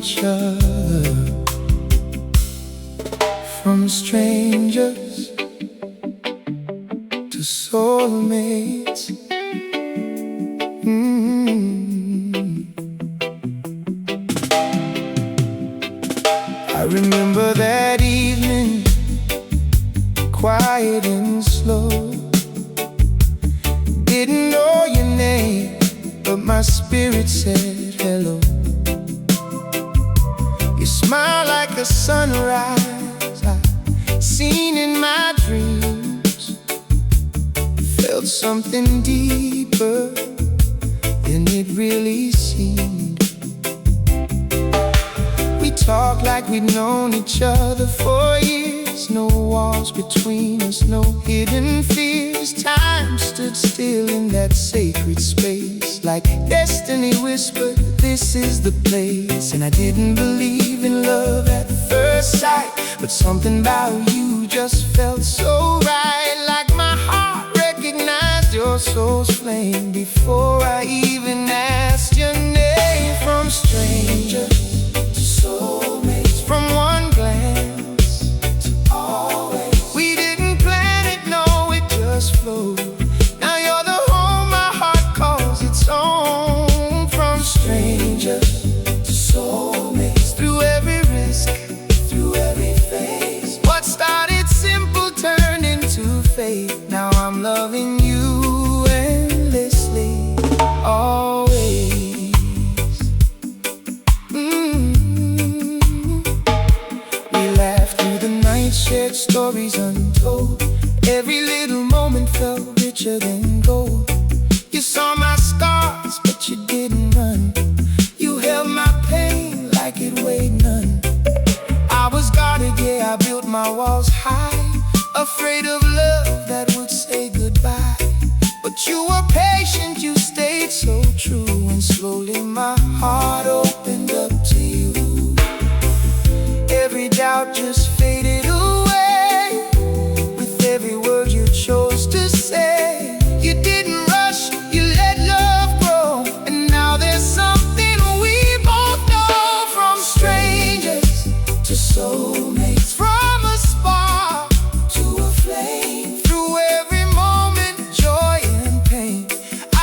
each other. From strangers to soulmates. I remember that evening, quiet and slow. Didn't know your name, but my spirit said hello. You smile like a sunrise I've seen in my dreams. Felt something deeper than it really seemed. We talked like we'd known each other for years. No walls between us, no hidden fears. Time stood still in that sacred space, like destiny whispered, this is the place. And I didn't believe in love at first sight, but something about you just felt so right. Like my heart recognized your soul's flame before I even asked your name. From stranger to soulmates, from one glance to always. We didn't plan it, no, it just flowed. Now you're the home my heart calls its own. From stranger to soulmates, through every risk, through every phase. What started simple turned into faith. Now I'm loving you endlessly, always. We laughed through the night, shared stories untold. Every little moment felt richer than gold. You saw my scars, but you didn't run. You held my pain like it weighed none. I was guarded, yeah, I built my walls high, afraid of love that would say goodbye. But you were patient, you stayed so true, and slowly my heart opened up to you. Every doubt just faded away with every word you chose to say. You didn't rush, you let love grow, and now there's something we both know. From strangers to soulmates, from a spark to a flame. Through every moment, joy and pain,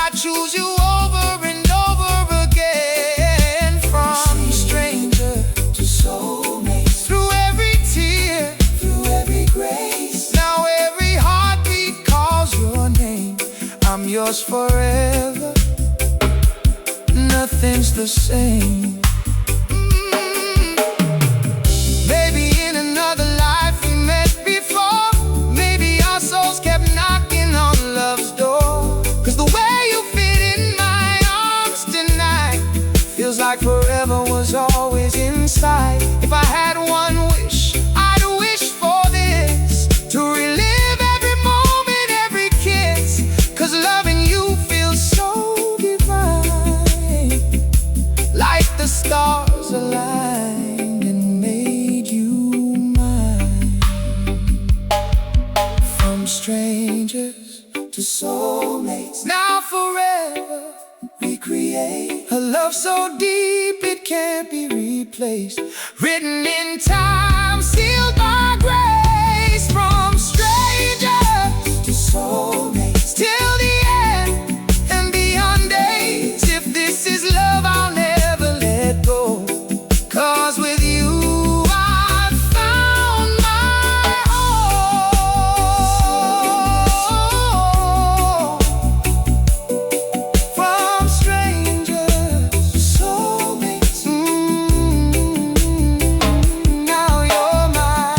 I choose you over and over again. From stranger to soulmates, through every tear, through every grace. Now every heartbeat calls your name. I'm yours forever, nothing's the same. Maybe in another life we met before. Maybe our souls kept knocking on love's door. Cause the way you fit in my arms tonight feels like forever was always inside. If I had one wish, I'd wish for this, to relive every moment, every kiss. Cause loving you feels so divine, like the stars aligned and made you mine. From strangers to soulmates, now forever we create a love so deep it can't be replaced, written in time, sealed by grace. From strangers to soulmates, till the end and beyond days. If this is love, I'll never let go. Cause with you I found my home. From strangers to soulmates, now you're my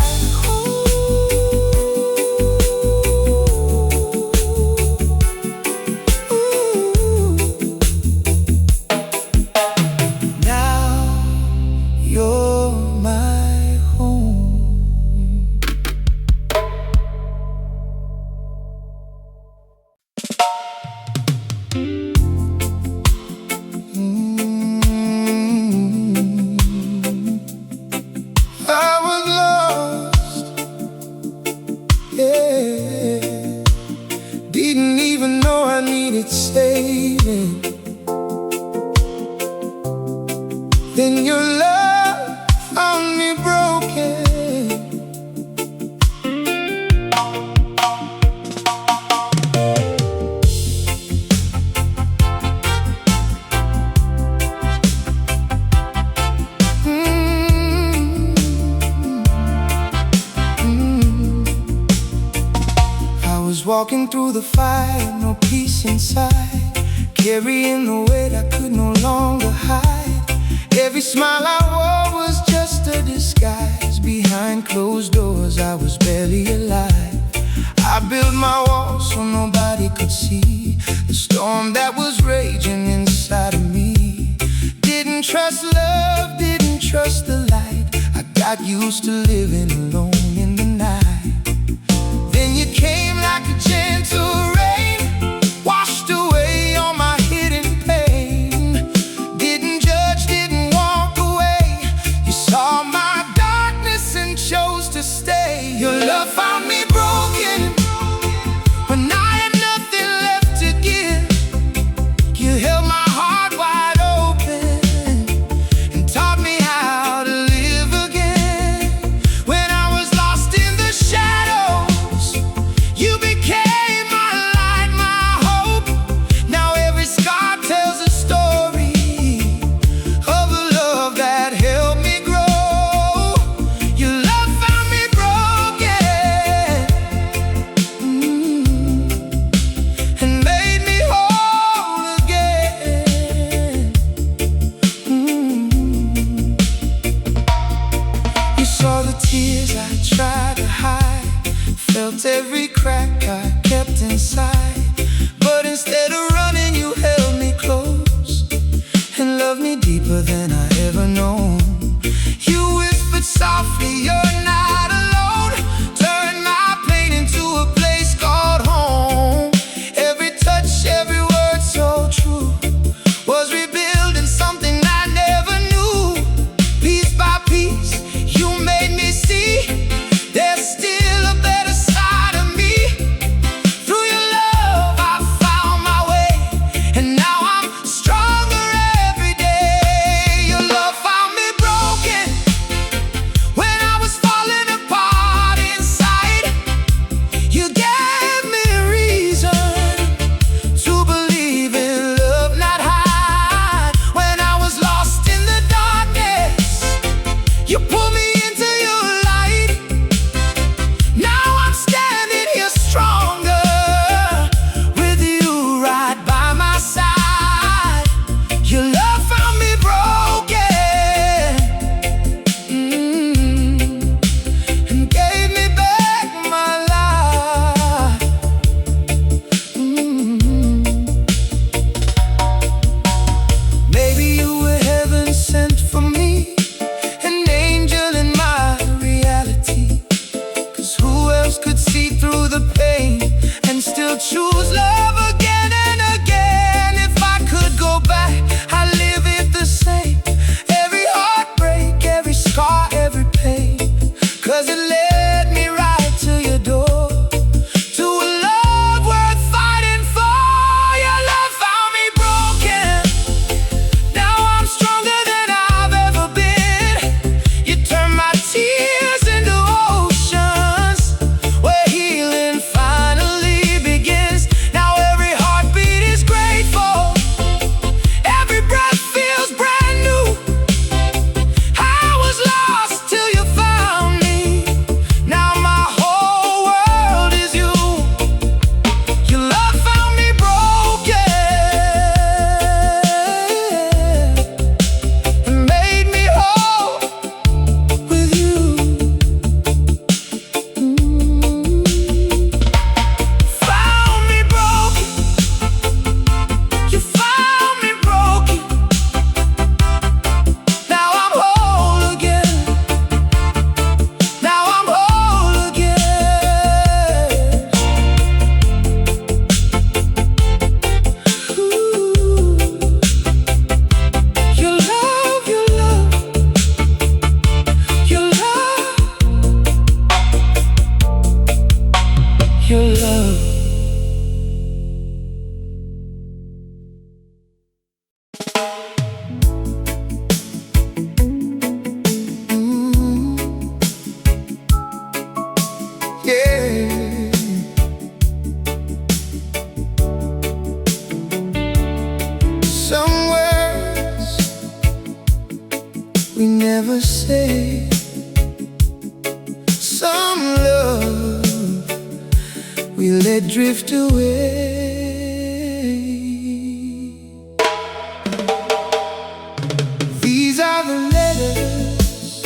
now you're my home. I was lost, yeah. Didn't even know I needed saving. Then your love walking through the fire, no peace inside, carrying the weight I could no longer hide. Every smile I wore was just a disguise. Behind closed doors I was barely alive. I built my walls so nobody could see the storm that was raging inside of me. Didn't trust love, didn't trust the light. I got used to living alone in the night. Then you came like a gentle rain, washed away all my hidden pain. Didn't judge, didn't walk away. You saw my darkness and chose to stay. Your love found me broken when I had nothing left to give. You held my heart wide open and taught me how to live again. When I was lost in the shadows, you became my light, my hope. Now every scar tells a story of a love that helped me grow. Your love found me broken, and made me whole again. You saw the tears I tried to hide, felt every crack I kept inside. But instead of running, you held me close and loved me deeper than I ever known. You whispered softly, you're not alone. Turned my pain into a place called home. Every touch, every word so true was rebuilding something I never knew. Piece by piece, you made me see there's still a better side of me. we let drift away. These are the letters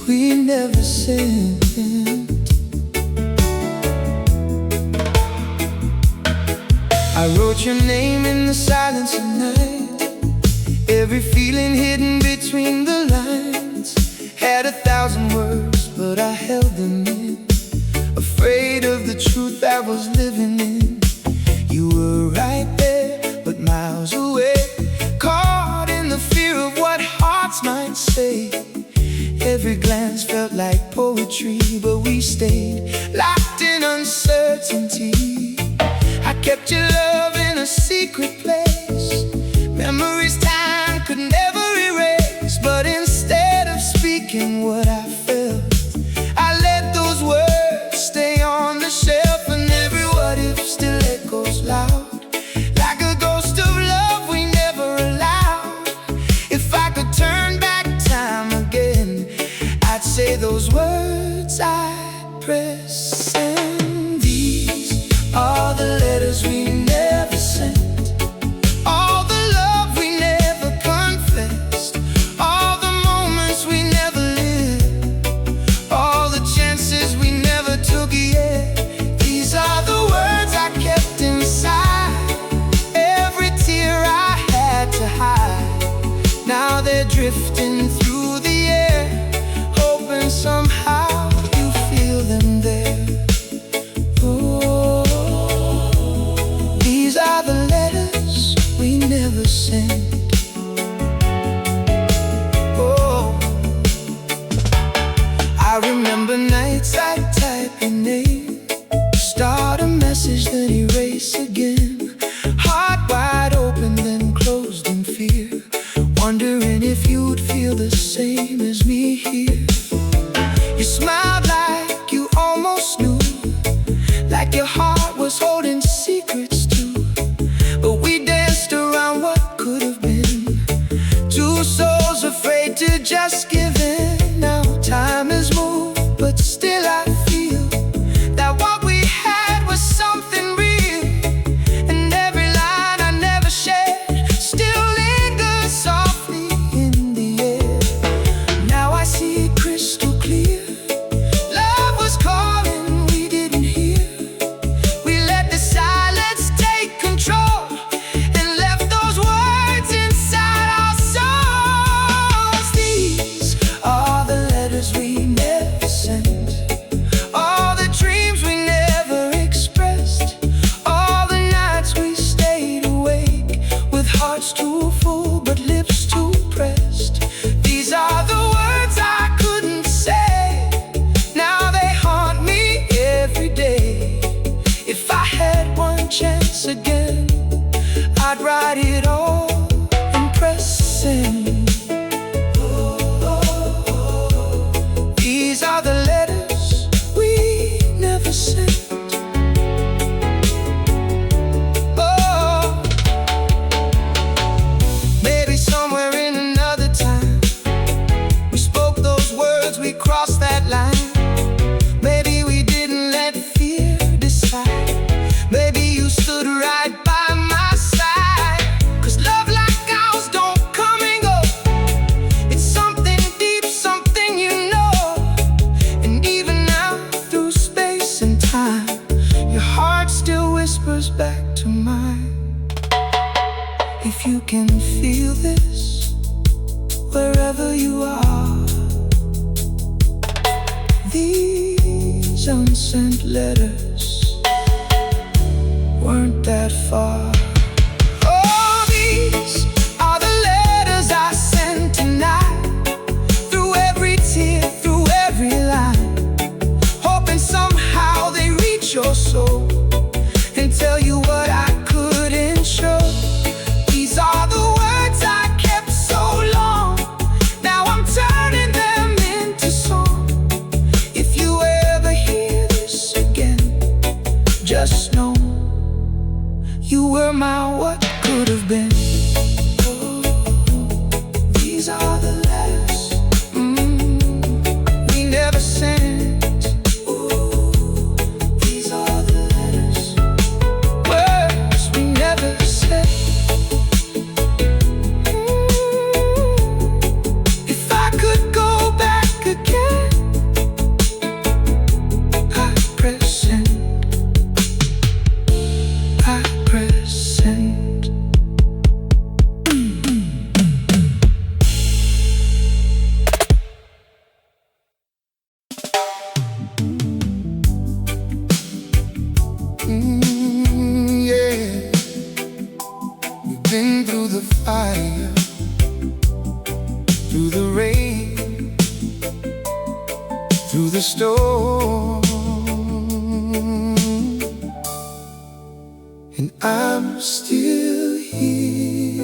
we never sent. I wrote your name in the silence of night, every feeling hidden between the lines. Had 1,000 words, but I held them in, afraid of the truth I was living in. You were right there, but miles away, caught in the fear of what hearts might say. Every glance felt like poetry, but we stayed locked in uncertainty. I kept your love in a secret place, memories time could never erase. But instead of speaking what I felt, I let those words stay on the shelf. And every what if still echoes loud, like a ghost of love we never allowed. If I could turn back time again, I'd say those words I'd press send. These are the letters we never sent, all the love we never confessed, all the moments we never lived, all the chances we never took yet. These are the words I kept inside, every tear I had to hide. Now they're drifting through the air, hoping somehow you feel them there. These are the letters we never sent. Oh, I remember nights I'd type your name, start a message then erase again, heart wide open then closed in fear, wondering if you'd feel the same as me here. You smiled like you almost knew, like your heart was holding secrets too. But we danced around what could have been, two souls afraid to just give in. Now time has moved, but still I feel that what we had was something real. And every line I never shared still lingers softly in the air. Now I see it crystal clear, love was calling we didn't hear. We let the silence take control and left those words inside our souls. These are the letters we never sent, all the dreams we never expressed, all the nights we stayed awake with hearts too full but lips too pressed. These are the words I couldn't say, now they haunt me every day. If I had one chance again, I'd write it all and press send. These are the letters we never sent. Oh, maybe somewhere in another time we spoke those words, we crossed that line. Maybe we didn't let fear decide, maybe you stood right by my side. 'Cause love like ours don't come and go, it's something deep, something you know. And even now through space and time, your heart still whispers back to mine. If you can feel this wherever you are, these unsent letters weren't that far. Oh, these are the letters I sent tonight, through every tear, through every line, hoping somehow they reach your soul and tell you what I couldn't show. These are the words I kept so long, now I'm turning them into song. If you ever hear this again, just know you were my what could have been. These are the letters through the storm. And I'm still here,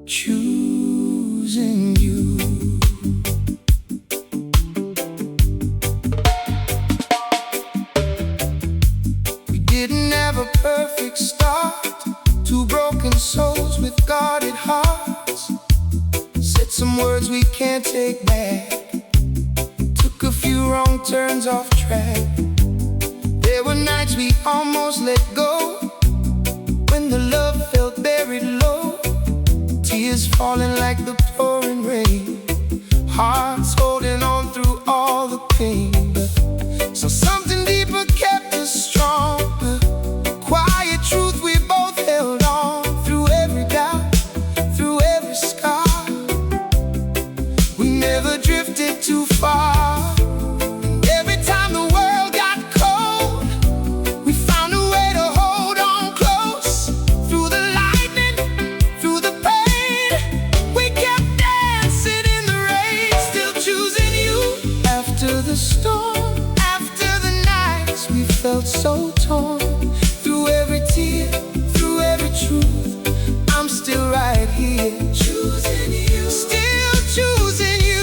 choosing you. We didn't have a perfect start, two broken souls with guarded hearts. Said some words we can't take back, took a few wrong turns off track. There were nights we almost let go, when the love felt buried low, tears falling like the pouring rain, hearts holding on through all the pain. But so something deeper kept us strong, a quiet truth we both held on. Through every doubt, through every scar, we never drifted too far. Every time the world got cold, we found a way to hold on close. Through the lightning, through the pain, we kept dancing in the rain, still choosing you. After the storm, after the nights we felt so torn, through every tear, through every truth, I'm still right here, choosing you, still choosing you.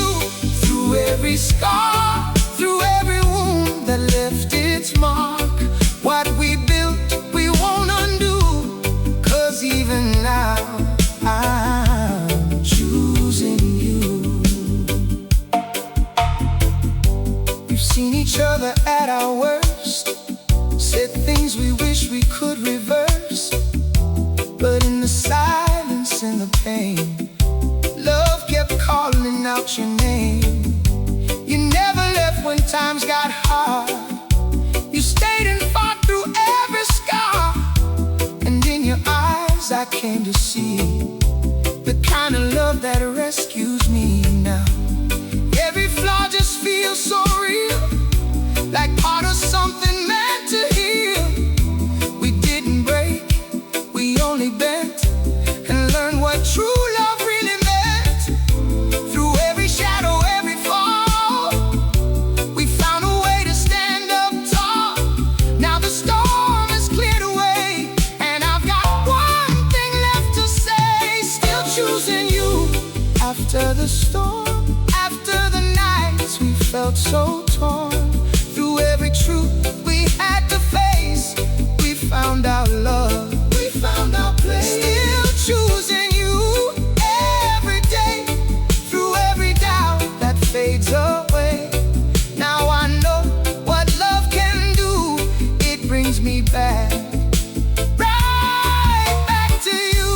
Through every scar, through every wound that left its mark, what we built we won't undo, 'cause even now I'm choosing you. We've seen each other at our worst, said things we wish we could reverse, but in the silence and the pain, love kept calling out your name. You never left when times got hard, you stayed and fought through every scar. And in your eyes I came to see the kind of love that rescues me now. Every flaw just feels so real, like part of something meant to heal. We didn't break, we only bent, and learned what true love really meant. Through every shadow, every fall, we found a way to stand up tall. Now the storm is cleared away, and I've got one thing left to say, still choosing you. After the storm, after the nights we felt so torn, through every truth we had to face, we found our love, we found our place. Still choosing you every day, through every doubt that fades away. Now I know what love can do, it brings me back, right back to you.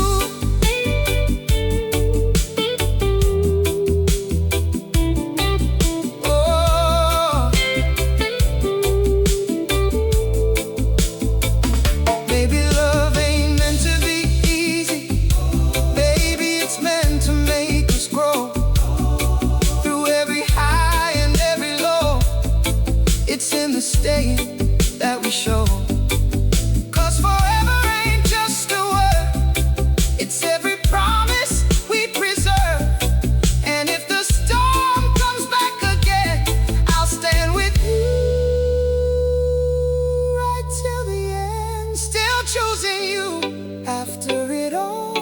Oh, maybe love ain't meant to be easy, maybe it's meant to make us grow. Through every high and every low, it's in the staying that we show. 'Cause forever ain't just a word, it's every promise we preserve. And if the storm comes back again, I'll stand with you right till the end, still choosing you. After it all,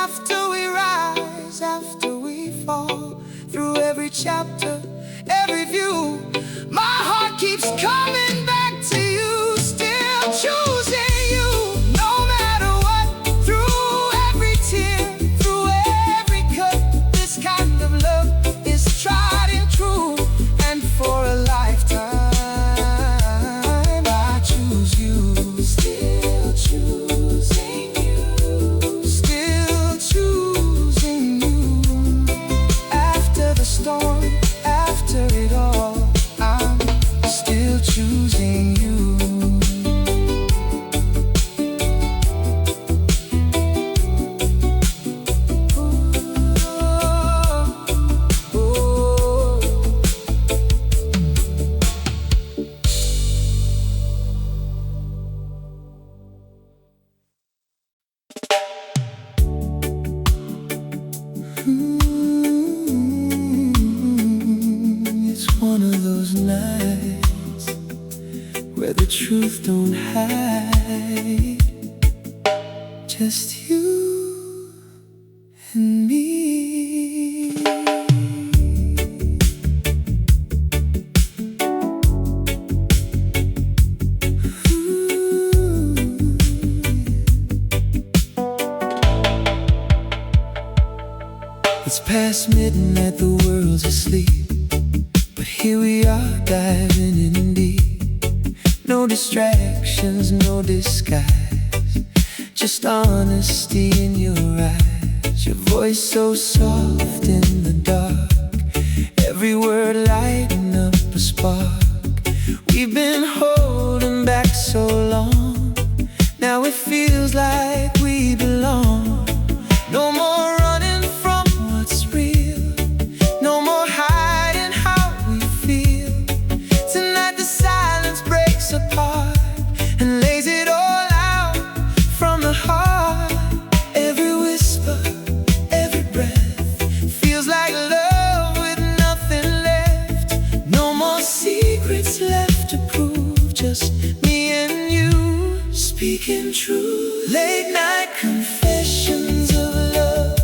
after we rise, after we fall, through every chapter, every view, my heart keeps coming back to you, still choosing you. No matter what, through every tear, through every cut, this kind of love is tried and true, and for a lifetime I choose you, still choosing you, still choosing you. After the storm, after it all, I'm still choosing truth don't hide. Just you and me. It's past midnight, the world's asleep, but here we are diving in deep. No distractions, no disguise, just honesty in your eyes. Your voice so soft in the dark, every word lighting up a spark. We've been holding back so long, now it feels like we belong. No more running from what's real, no more hiding how we feel. Tonight the silence breaks apart and lays it all out from the heart. Every whisper, every breath feels like love with nothing left. No more secrets left to prove, just me and you speaking truth. Late night confessions of love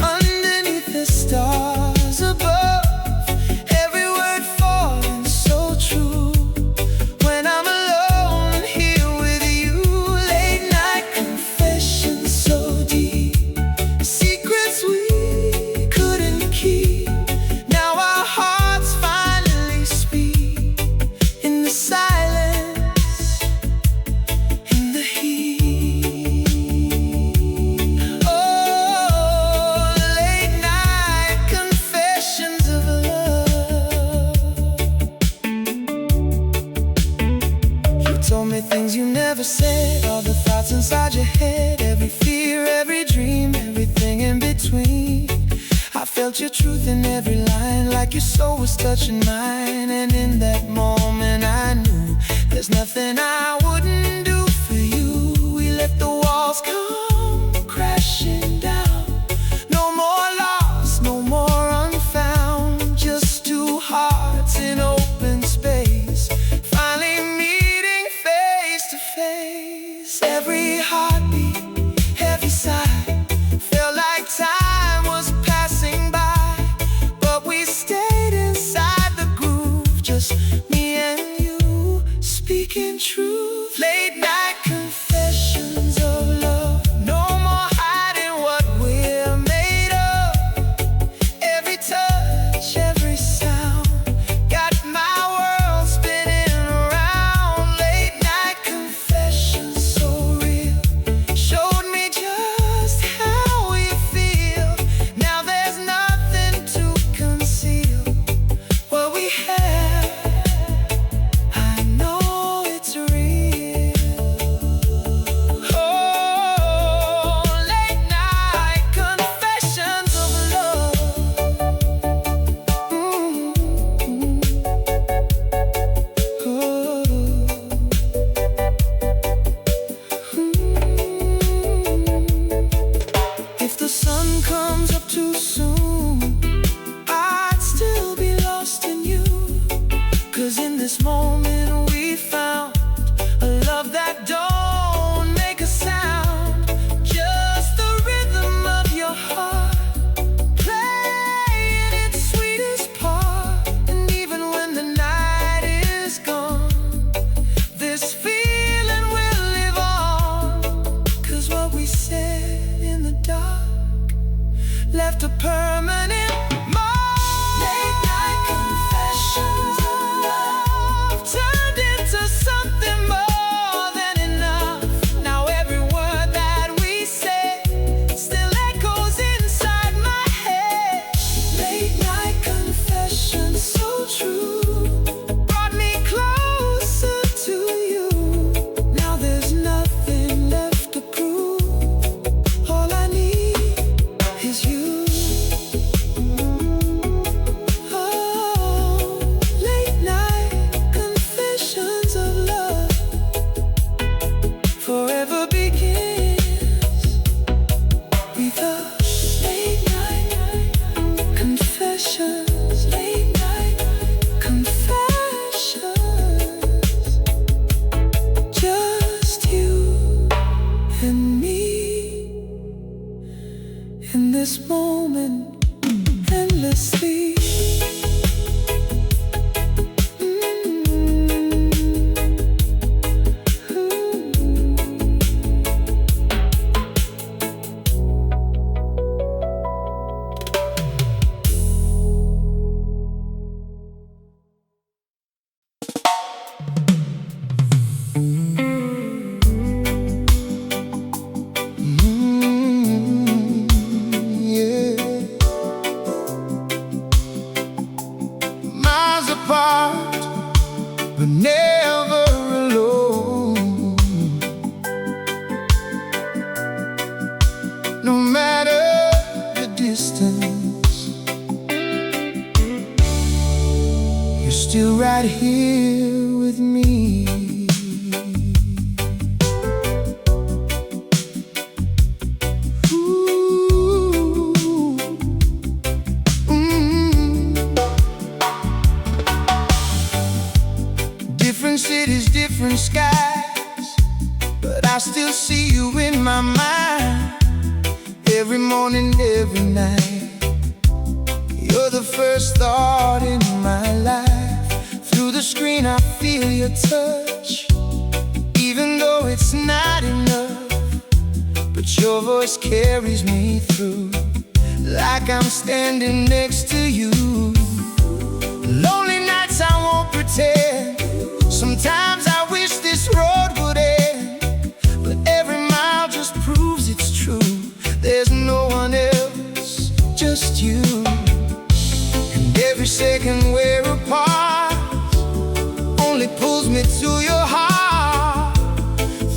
underneath the stars above. Every word falling so true when I'm alone and here with you. Late night confessions so deep, secrets we couldn't keep. Now our hearts finally speak in the silence, in the heat. Oh, late night confessions of love. You told me things you never said, all the thoughts inside your head, every fear, every dream, everything in between. I felt your truth in every line, like your soul was touching mine. And in that moment I knew there's nothing I wouldn't do for you. We let the walls come crashing down. No more lost, no more unfound, just two hearts in open space, finally meeting face to face. Every heartbeat, every sigh felt like time was passing by, but we stayed inside the groove, just me and you speaking truth. Late night confessions of love, still right here with me. Different cities, different skies, but I still see you in my mind. Every morning, every night, you're the first thought in my life. Through the screen I feel your touch, even though it's not enough. But your voice carries me through, like I'm standing next to you. Lonely nights I won't pretend. Sometimes I wish this road would end, but every mile just proves it's true. There's no one else, just you. And every second we're apart only pulls me to your heart.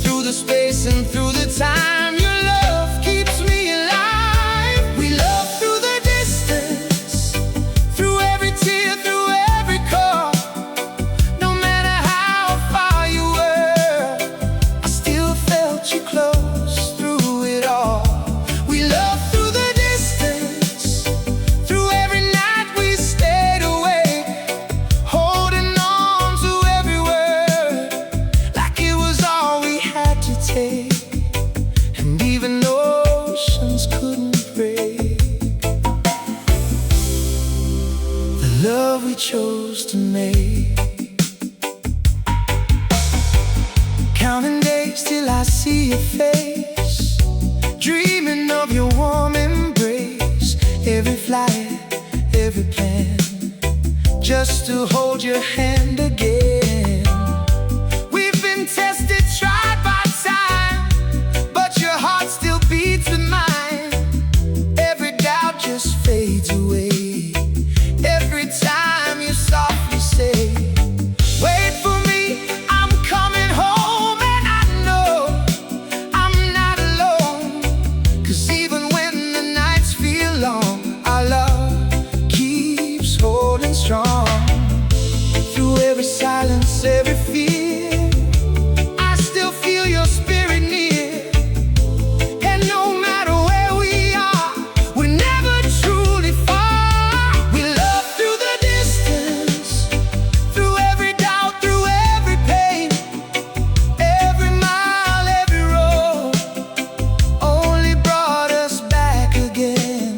Through the space and through the time, your love keeps me alive. We love through the distance, through every tear, through every call. No matter how far you were, I still felt you close through it all. We love through the distance, through every night we stayed awake, holding on to every word, like it was all we had to take. And even oceans couldn't break the love we chose to make. Counting days till I see your face, dreaming of your warm embrace. Every flight, every plan, just to hold your hand again. We've been tested, tried by time, but your heart still beats with mine. Every doubt just fades away every time you softly say, wait for me, I'm coming home. And I know I'm not alone, 'cause even when the nights feel long, our love keeps holding strong. Through every silence, every fear, I still feel your spirit near. And no matter where we are, we're never truly far. We love through the distance, through every doubt, through every pain, every mile, every road only brought us back again.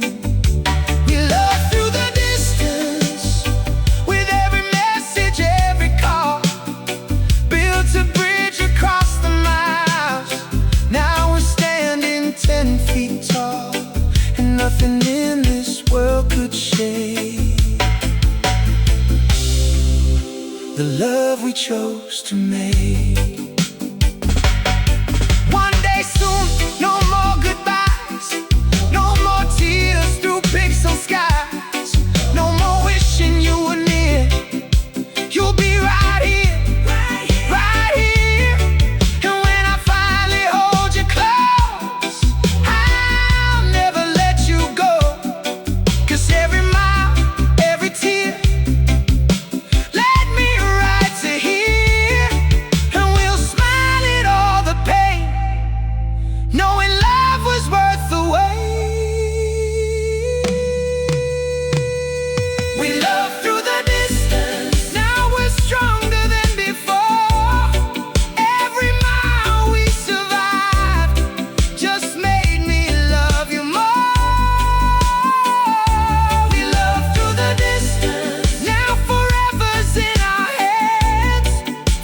We love through the distance, with every message, every call, built a bridge across the miles. Now we're standing 10 feet tall, and nothing in this world could shake the love we chose to make. One day soon, no more goodbyes, no more tears through pixel skies, no more wishing you were near. You'll be right here, right here. And when I finally hold you close, I'll never let you go. 'Cause every mile, every tear led me right to here. And we'll smile at all the pain, knowing love was worth the wait. We love through the distance, now we're stronger than before. Every mile we survived just made me love you more. We love through the distance, now forever's in our heads.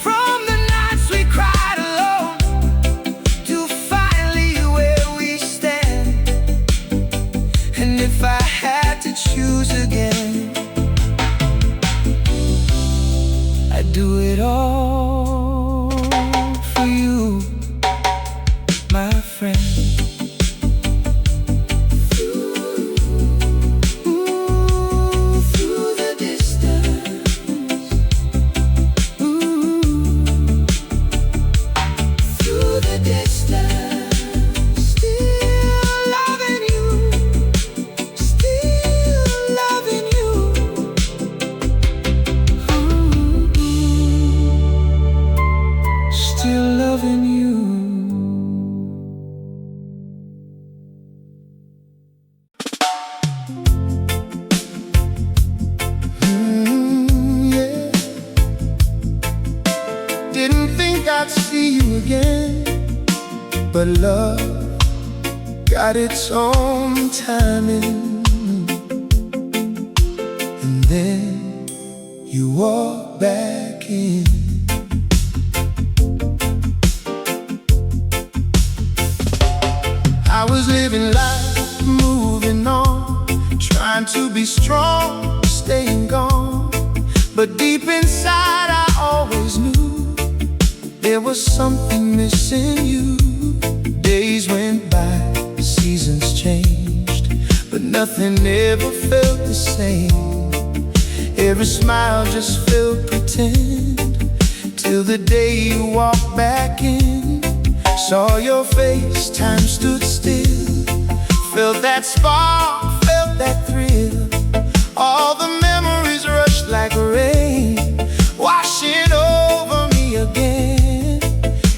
From the nights we cried alone, to finally where we stand. And if I had to choose again, I'd do it all for you, my friend. Ooh, through the distance. Ooh, through the distance. Still loving you, still loving you. Ooh. But love got its own timing, and then you walk back in. I was living life, moving on, trying to be strong, staying gone. But deep inside I always knew there was something missing you. Days went by, seasons changed, but nothing ever felt the same. Every smile just felt pretend, till the day you walked back in. Saw your face, time stood still. Felt that spark, felt that thrill. All the memories rushed like rain, washing over me again.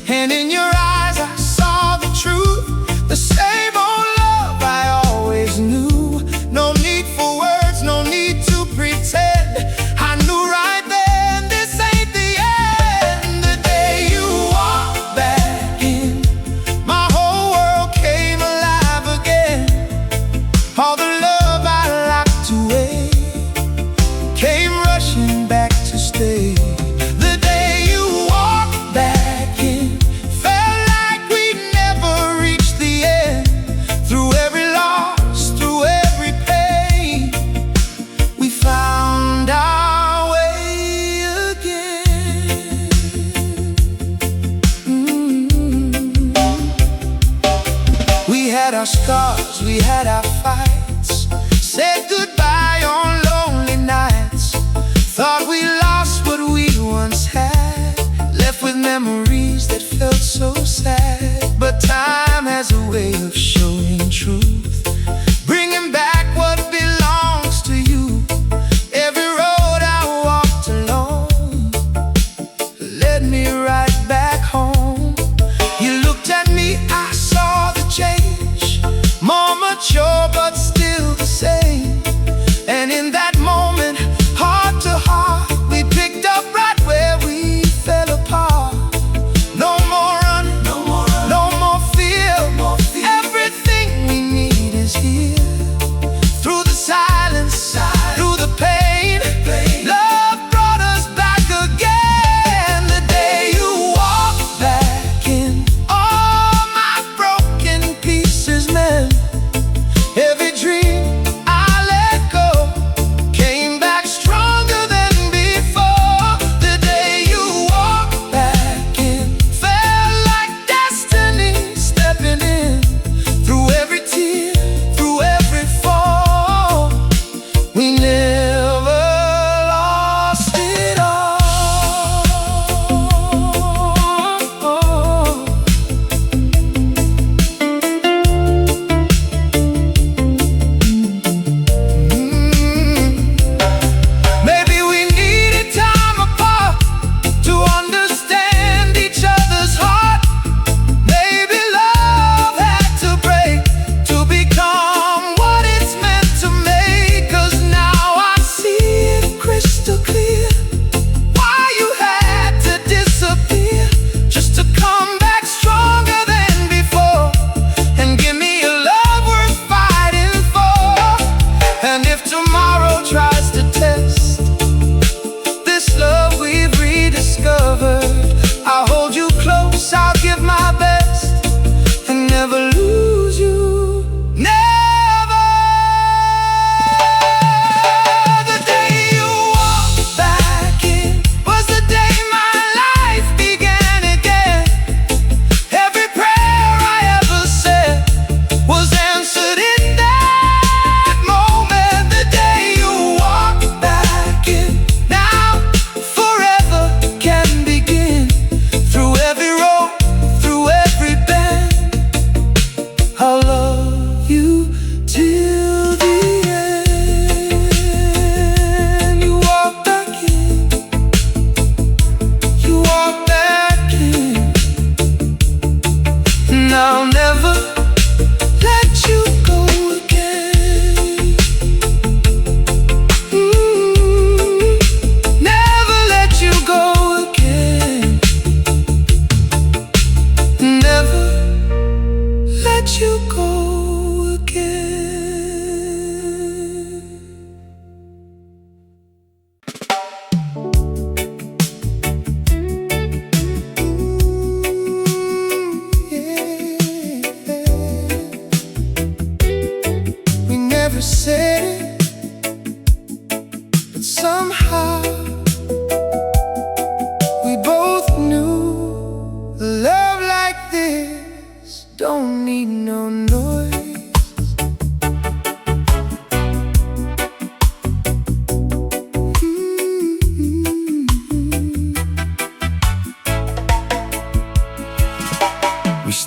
And in your eyes I saw the truth, the same old love I always knew. No need for words, no need to pretend. I knew right then this ain't the end. The day you walked back in, my whole world came alive again. All the love I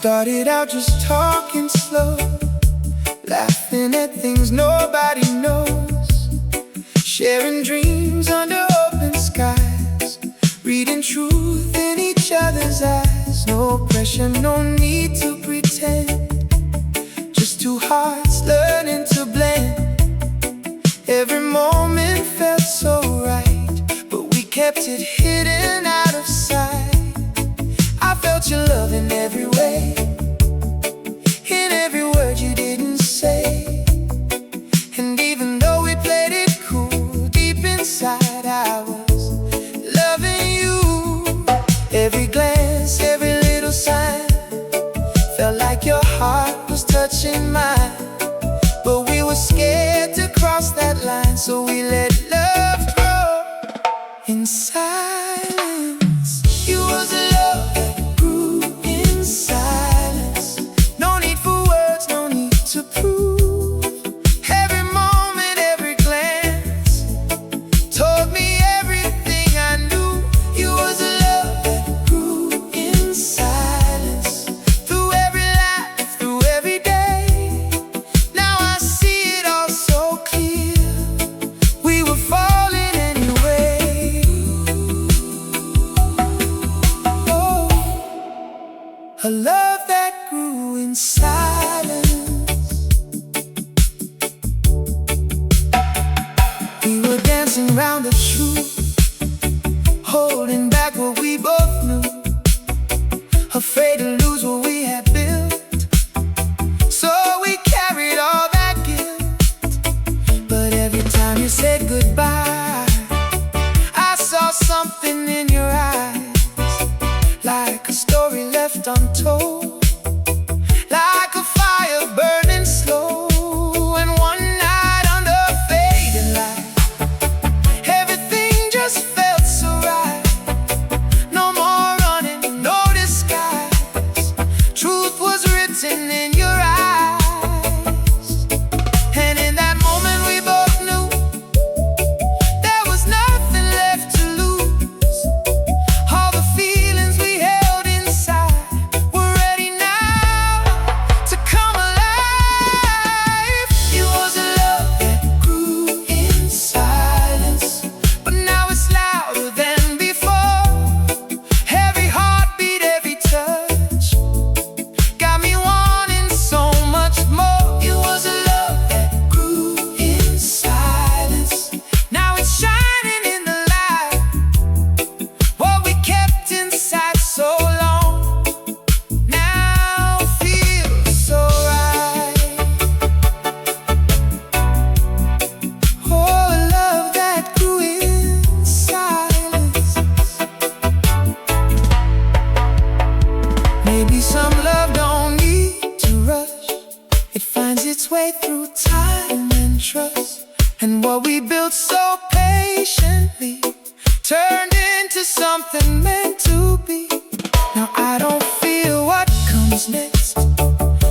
Started out just talking slow, laughing at things nobody knows, sharing dreams under open skies, reading truth in each other's eyes. No pressure, no need to pretend, just two hearts learning to blend. Every moment felt so right, but we kept it hidden out of sight. I felt your love in every way, in every word you didn't say. And even though we played it cool, deep inside I was loving you. Every glance, every little sign felt like your heart was touching mine. But we were scared to cross that line, so we let love grow in silence. You was a love that grew in silence. No need for words, no need to prove. Every moment, every glance told me everything I knew. You was a love that grew in silence. Through every laugh, through every day, now I see it all so clear. We were falling anyway. Oh, a love that grew in silence. We were dancing around the truth, holding back what we both knew, afraid to lose what we had built. So we carried all that guilt. But every time you said goodbye, I saw something in your eyes, like a story left untold, like a fire burning slow. And one night under fading light, everything just felt so right. No more running, no disguise. Truth was written in your eyes. And in that moment we both knew there was nothing left to lose. All the feelings we held inside were ready now to come alive. It was a love that grew in silence, but now it's louder than before. Every heartbeat, every touch got me wanting so much more. It was a love that grew in silence. Now it's shining in the light. What we kept inside so long now feels so right. Oh, a love that grew in silence. Maybe some love don't need to rush. It finds its way through time and trust. And what we built so patiently turned into something meant to be. Now I don't feel what comes next,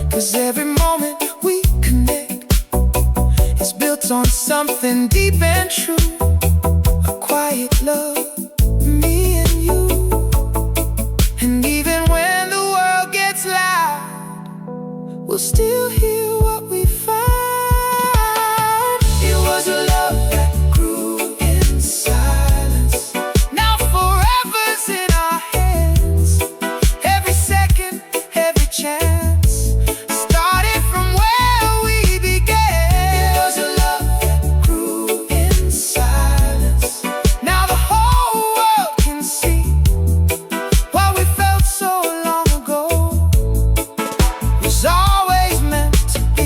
'cause every moment we connect is built on something deep and true. A quiet love, me and you. And even when the world gets loud, we'll still hear what we found. It was a love that grew in silence. Now forever's in our hands. Every second, every chance started from where we began. It was a love that grew in silence. Now the whole world can see what we felt so long ago was always meant to be.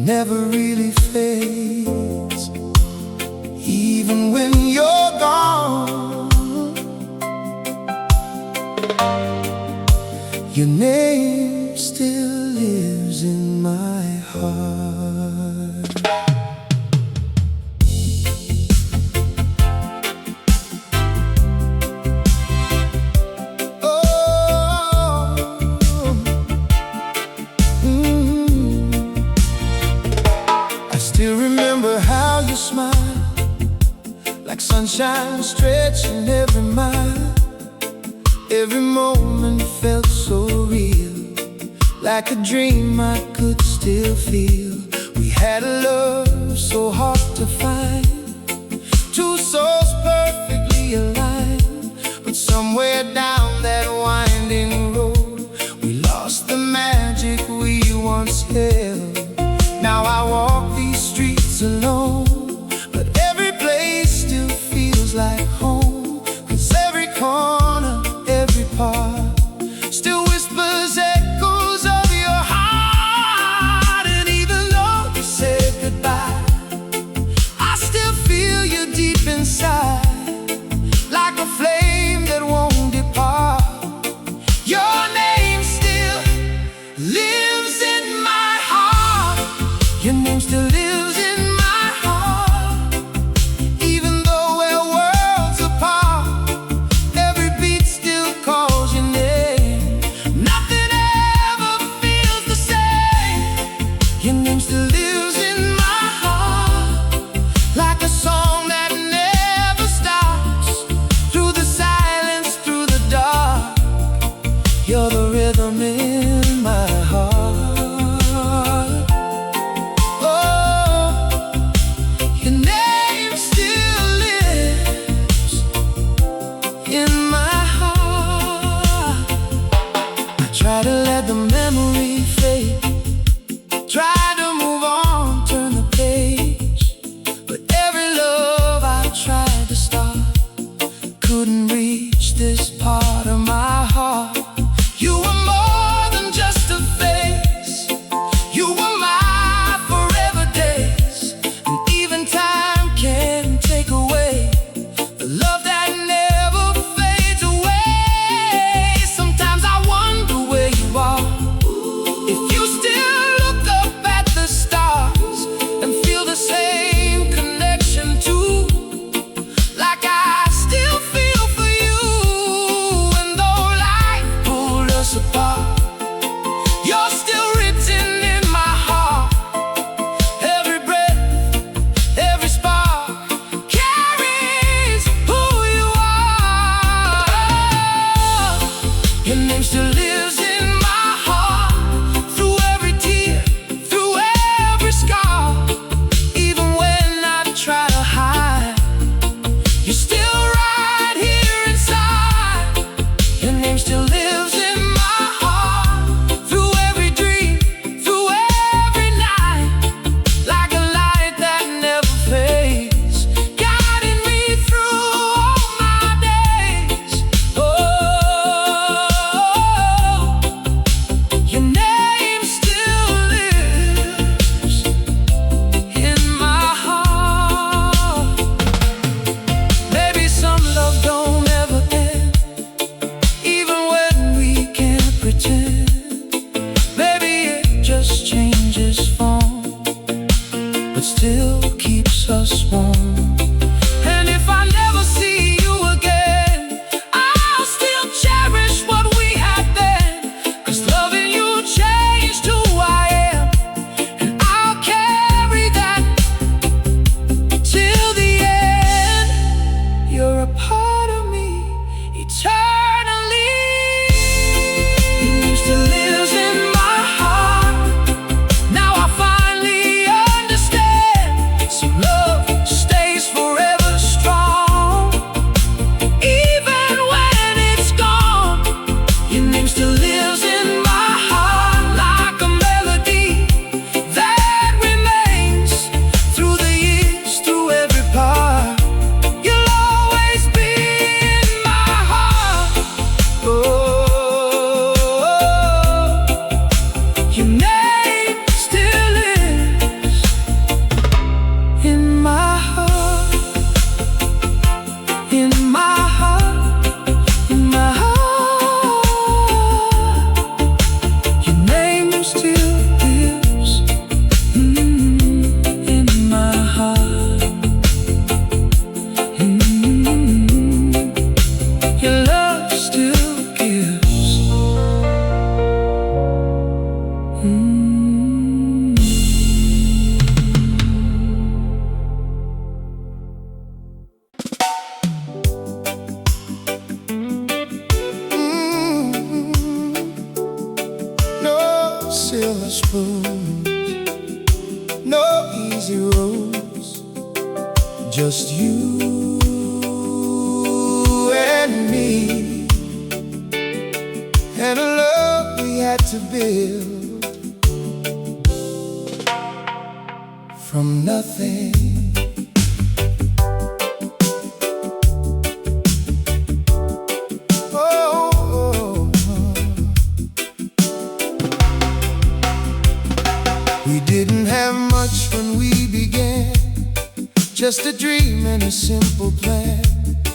never really fades. Even when you're gone, your name still lives in my heart. Oh, I still remember how you smiled, like sunshine stretching every mile. Every moment felt so real, like a dream I could still feel. We had a love so hard to find, two souls perfectly aligned. But somewhere down that winding road, we lost the magic we once held. Now I walk these streets alone, but every place still feels like home. 'Cause every corner, every part still whispers echoes of your heart. And even though you said goodbye, I still spoon. No easy roads, just you and me, and a love we had to build from nothing. We didn't have much when we began, just a dream and a simple plan.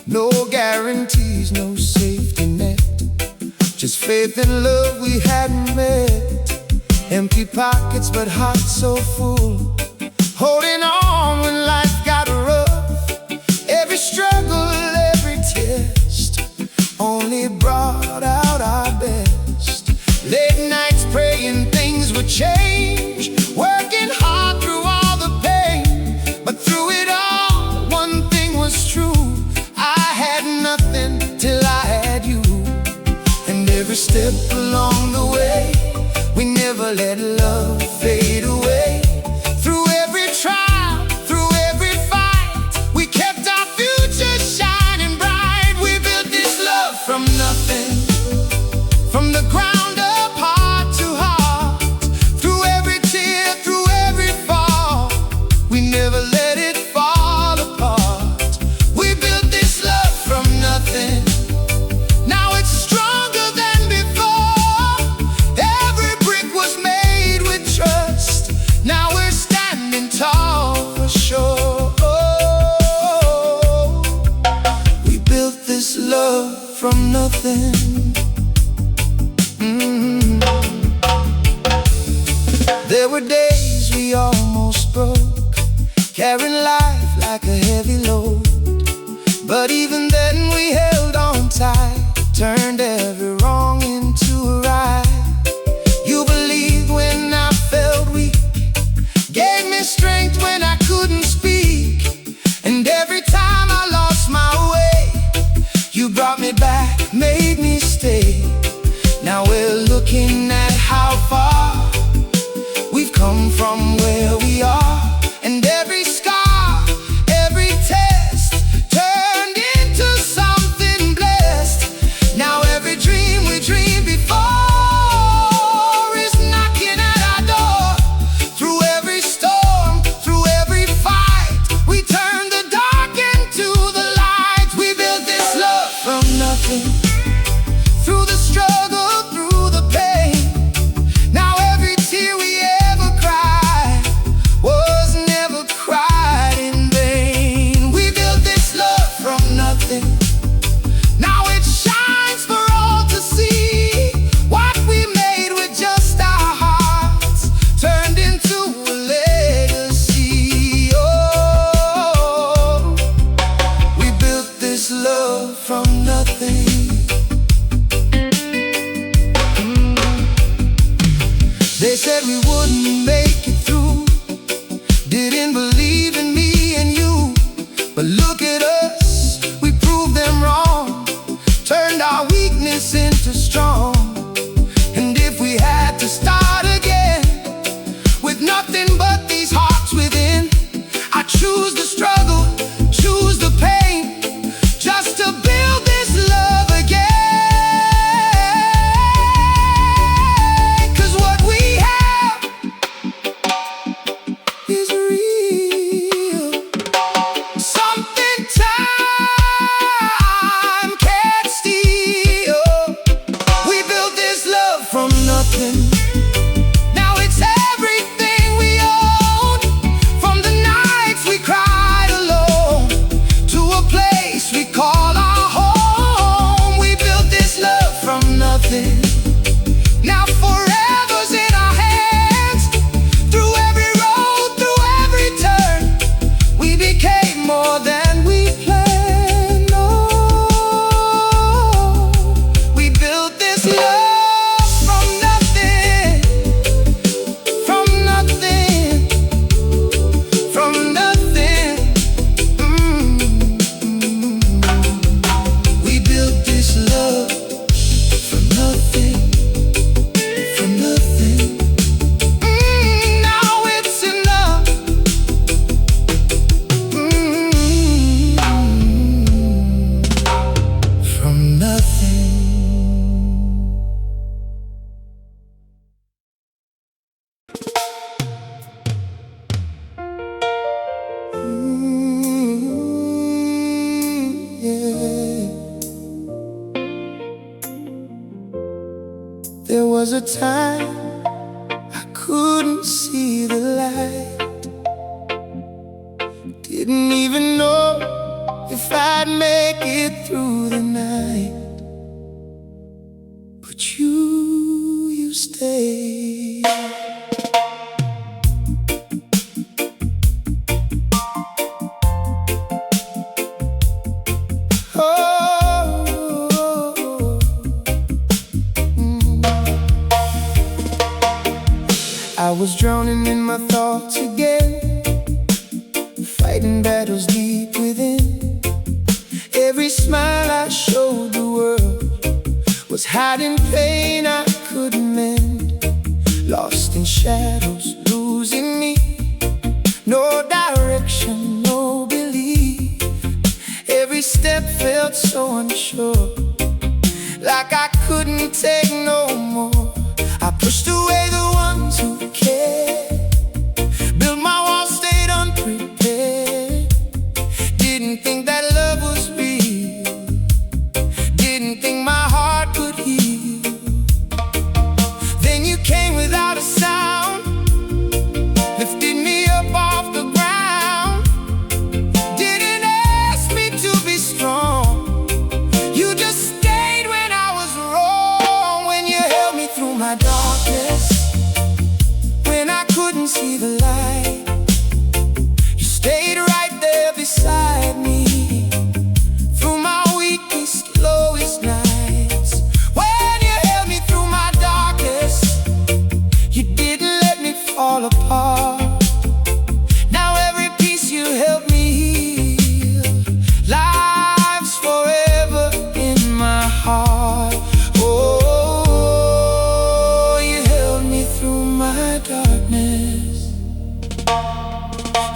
No guarantees, no safety net, just faith and love we hadn't met. Empty pockets but hearts so full, holding on when life got rough. Every struggle, every test only brought out our best. Late nights praying things would change, working hard through all the pain. But through it all, one thing was true: I had nothing till I had you. And every step along the way, we never let love fade away. Through every trial, through every fight, we kept our future shining bright. We built this love from nothing, from the ground up, heart to heart. Through every tear, through every fall, we never let it fall apart. We built this love from nothing, now it's stronger than before. Every brick was made with trust, now we're standing tall for sure. We built this love from nothing. There were days we almost broke, carrying life like a heavy load. But even then we held on tight, turned every wrong into a right. You believed when I felt weak, gave me strength when I couldn't speak. And every time I lost my way, you brought me back, made me stay. Now we're looking at how far we've come from where we are. And every scar, every test turned into something blessed. Now every dream we dreamed before is knocking at our door. Through every storm, through every fight, we turned the dark into the light. We built this love from nothing, through the struggle, through the pain. Now every tear we ever cried was never cried in vain. We built this love from nothing, now it shines for all to see. What we made with just our hearts turned into a legacy. Oh, we built this love from nothing. They said we wouldn't make it through, didn't believe in me and you. But look at us, we proved them wrong, turned our weakness into strong. And if we had to start again, with nothing but these hearts within, I choose the struggle, choose the pain, just to build this love again. Cause what we have is real, something time can't steal. We built this love from nothing, now it's everything we own. From the nights we cried was a time I couldn't see the light. Didn't even know if I'd make it through the night. But you stayed. I was drowning in my thoughts again, fighting battles deep within. Every smile I showed the world was hiding pain I couldn't mend. Lost in shadows, losing me, no direction, no belief. Every step felt so unsure, like I couldn't take no more. I pushed away the ones who cared, built my walls, stayed unprepared. Didn't think that love was real, didn't think my heart could heal. Then you came without a sound, lifted me up off the ground. Didn't ask me to be strong, you just stayed when I was wrong. When you held me through my darkness, when I couldn't see the light, you stayed right there beside me through my weakest, lowest nights. When you held me through my darkness, you didn't let me fall apart. Now every piece you helped me heal lives forever in my heart. Oh, you held me through my darkness.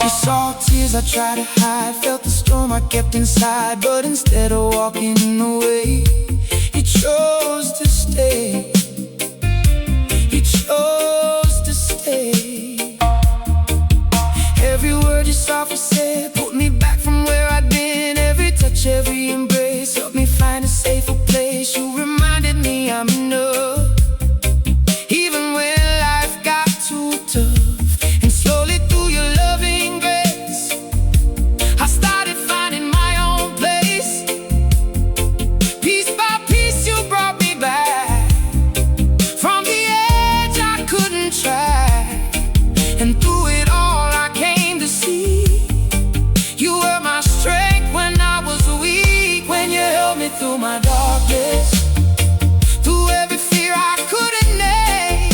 You saw tears I tried to hide, felt the storm I kept inside. But instead of walking away, you chose to stay. You chose to stay. Every word you softly said put me back from where I'd been. Every touch, every embrace helped me find a safer place. You reminded me I'm enough, even when life got too tough. And slowly through your loving grace, I started finding my own place. Piece by piece you brought me back from the edge I couldn't track. And through it all I came to see you were my strength when I was weak. When you held me through my darkness, through every fear I couldn't name,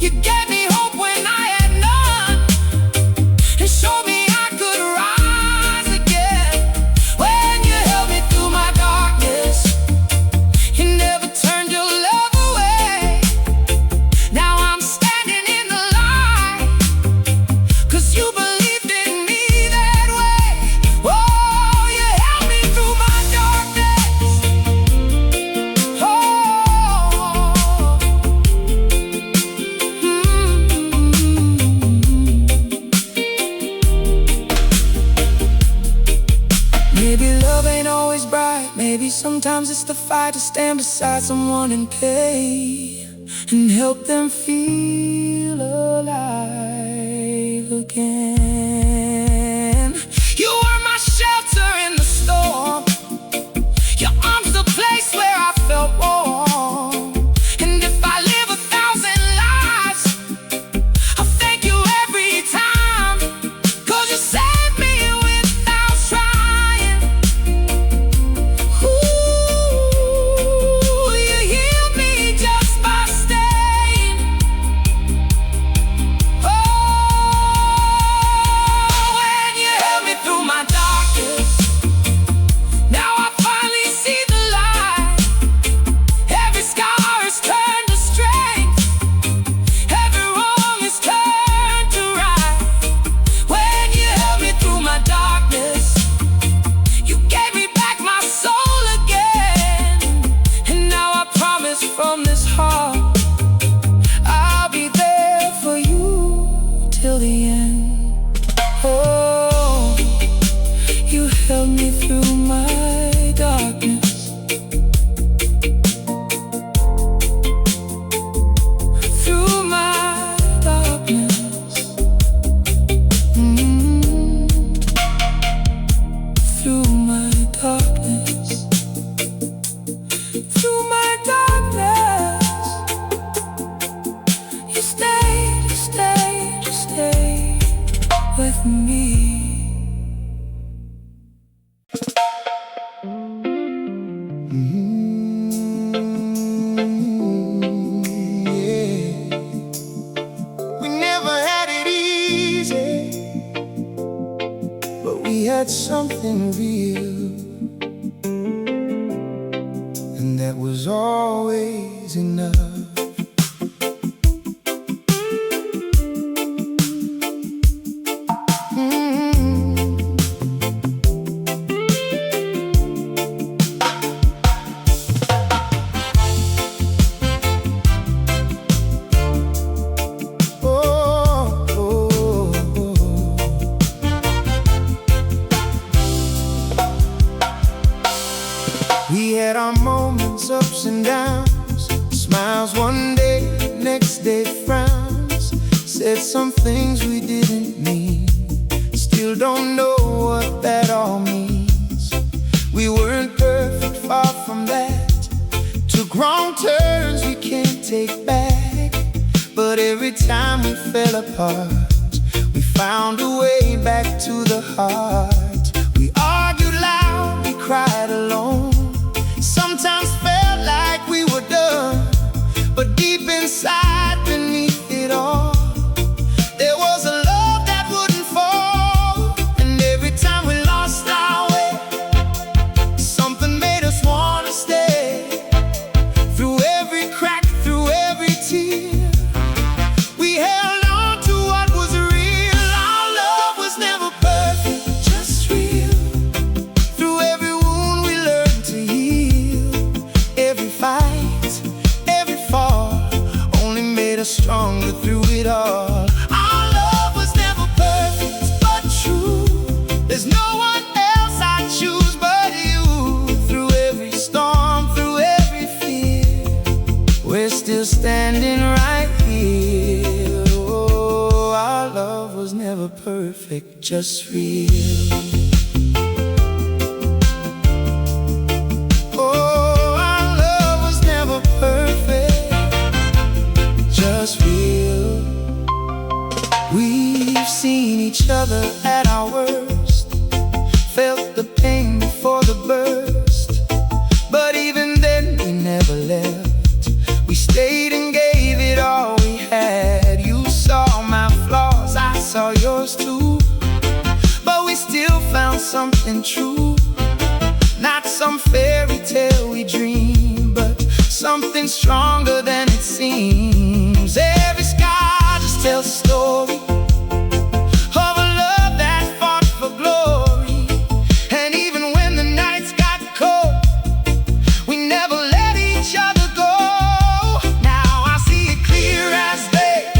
you gave me hope when I had none, and showed me I could rise again. When you held me through my darkness, you never turned your love away. Now I'm standing in the light, 'cause you believed in me that way. Oh, you held me through my darkness. Oh, maybe love ain't always bright, maybe sometimes it's the fight to stand beside someone in pain and help them feel alive again. You were my shelter in the storm, your arms the place where I felt warm. And if I live 1,000 lives, I'll thank you every time, 'cause you saved me without trying. Ooh, you healed me just by staying. Oh, when you held me through my darkness, now I finally see the light. Every scar is turned to strength, every wrong is turned to right. When you held me through my darkness, you gave me back my soul again. And now I promise from this heart, I'll be there for you till the end. Oh, you held me through my darkness. through my darkness, through my darkness. You stayed, you stayed, you stayed with me. We had something real, and that was always enough. We had our moments, ups and downs, smiles one day, next day frowns. Said some things we didn't mean, still don't know what that all means. We weren't perfect, far from that. Took wrong turns we can't take back. But every time we fell apart, we found a way back to the heart. We argued loud, we cried alone. Sometimes felt like we were done, but deep inside, beneath it all, there was a love that wouldn't fall. And every time we lost our way, something made us want to stay. Through every crack, through every tear, we held on to what was real. Our love was never perfect, just real. Through every wound we learned to heal. Every fight, every fall, only made us stronger through it all. Our love was never perfect, but true. There's no one else I'd choose but you. Through every storm, through every fear, we're still standing right here. Oh, our love was never perfect, just real. Real. We've seen each other at our worst, felt the pain before the burst, but even then we never left. We stayed and gave it all we had. You saw my flaws, I saw yours too, but we still found something true. Not some fairy tale we dream, but something stronger than it seems. Every sky just tells a story of a love that fought for glory. And even when the nights got cold, we never let each other go. Now I see it clear as day.